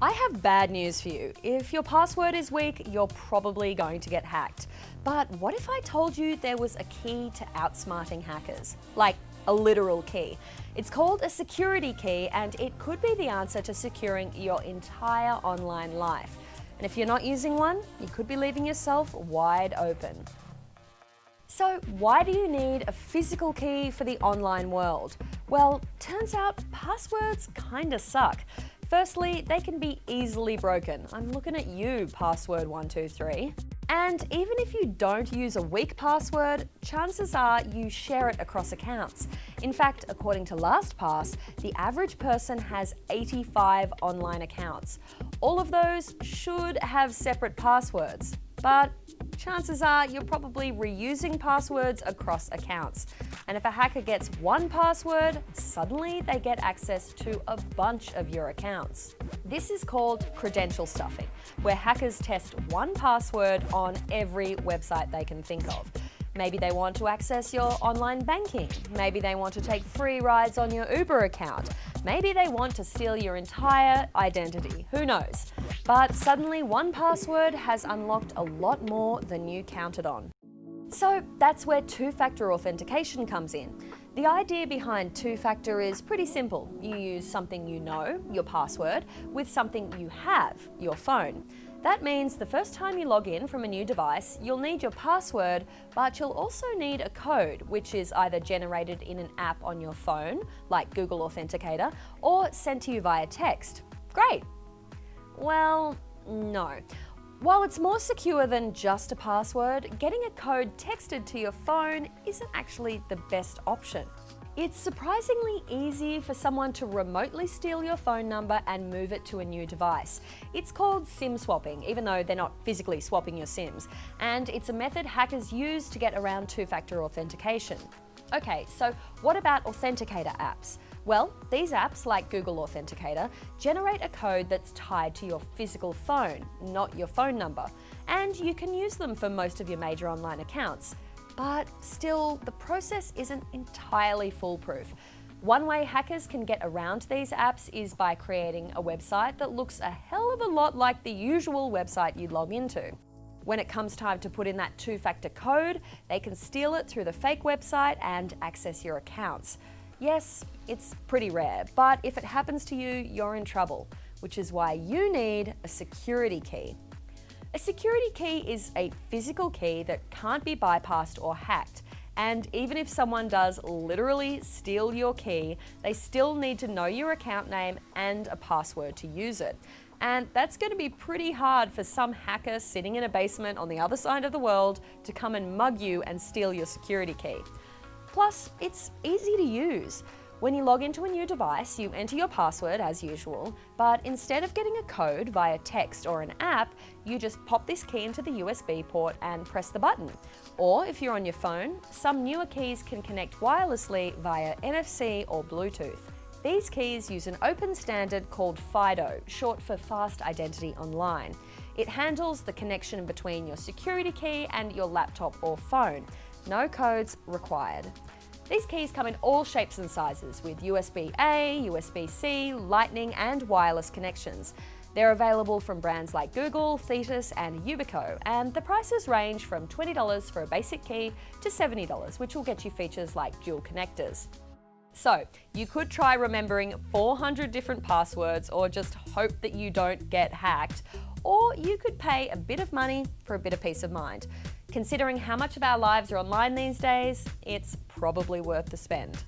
I have bad news for you. If your password is weak, you're probably going to get hacked. But what if I told you there was a key to outsmarting hackers? Like a literal key. It's called a security key, and it could be the answer to securing your entire online life. And if you're not using one, you could be leaving yourself wide open. So why do you need a physical key for the online world? Well, turns out passwords kinda suck. Firstly, they can be easily broken. I'm looking at you, password123. And even if you don't use a weak password, chances are you share it across accounts. In fact, according to LastPass, the average person has 85 online accounts. All of those should have separate passwords, but chances are you're probably reusing passwords across accounts. And if a hacker gets one password, suddenly they get access to a bunch of your accounts. This is called credential stuffing, where hackers test one password on every website they can think of. Maybe they want to access your online banking. Maybe they want to take free rides on your Uber account. Maybe they want to steal your entire identity. Who knows? But suddenly one password has unlocked a lot more than you counted on. So that's where two-factor authentication comes in. The idea behind two-factor is pretty simple. You use something you know, your password, with something you have, your phone. That means the first time you log in from a new device, you'll need your password, but you'll also need a code, which is either generated in an app on your phone, like Google Authenticator, or sent to you via text. Great! Well, no. While it's more secure than just a password, getting a code texted to your phone isn't actually the best option. It's surprisingly easy for someone to remotely steal your phone number and move it to a new device. It's called SIM swapping, even though they're not physically swapping your SIMs. And it's a method hackers use to get around two-factor authentication. Okay, so what about authenticator apps? Well, these apps, like Google Authenticator, generate a code that's tied to your physical phone, not your phone number. And you can use them for most of your major online accounts. But still, the process isn't entirely foolproof. One way hackers can get around these apps is by creating a website that looks a hell of a lot like the usual website you'd log into. When it comes time to put in that two-factor code, they can steal it through the fake website and access your accounts. Yes, it's pretty rare, but if it happens to you, you're in trouble, which is why you need a security key. A security key is a physical key that can't be bypassed or hacked. And even if someone does literally steal your key, they still need to know your account name and a password to use it. And that's going to be pretty hard for some hacker sitting in a basement on the other side of the world to come and mug you and steal your security key. Plus, it's easy to use. When you log into a new device, you enter your password as usual, but instead of getting a code via text or an app, you just pop this key into the USB port and press the button. Or if you're on your phone, some newer keys can connect wirelessly via NFC or Bluetooth. These keys use an open standard called FIDO, short for Fast Identity Online. It handles the connection between your security key and your laptop or phone. No codes required. These keys come in all shapes and sizes with USB-A, USB-C, Lightning and wireless connections. They're available from brands like Google, Thetis and Yubico, and the prices range from $20 for a basic key to $70, which will get you features like dual connectors. So, you could try remembering 400 different passwords or just hope that you don't get hacked, or you could pay a bit of money for a bit of peace of mind. Considering how much of our lives are online these days, it's probably worth the spend.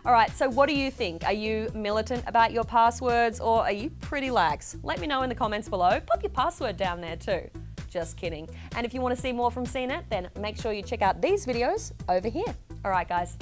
All right, so what do you think? Are you militant about your passwords or are you pretty lax? Let me know in the comments below. Pop your password down there too. Just kidding. And if you want to see more from CNET, then make sure you check out these videos over here. All right, guys.